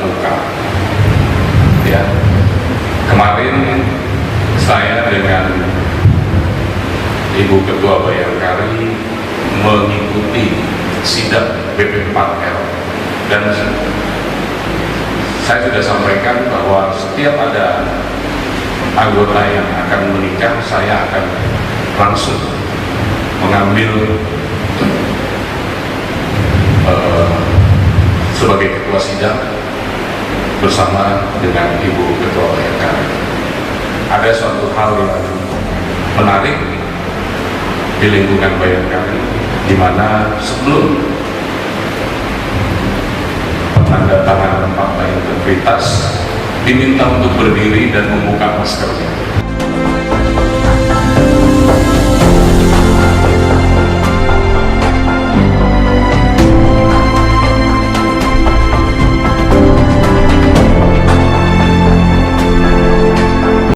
muka. Ya, kemarin saya dengan Ibu Ketua Bayangkari mengikuti sidang BP4L, dan saya sudah sampaikan bahwa setiap ada anggota yang akan menikah, saya akan langsung mengambil sebagai ketua sidang bersama dengan Ibu Ketua Bayangkari. Ada suatu hal yang menarik di lingkungan Bayangkari, di mana sebelum penandatanganan fakta integritas diminta untuk berdiri dan membuka masker.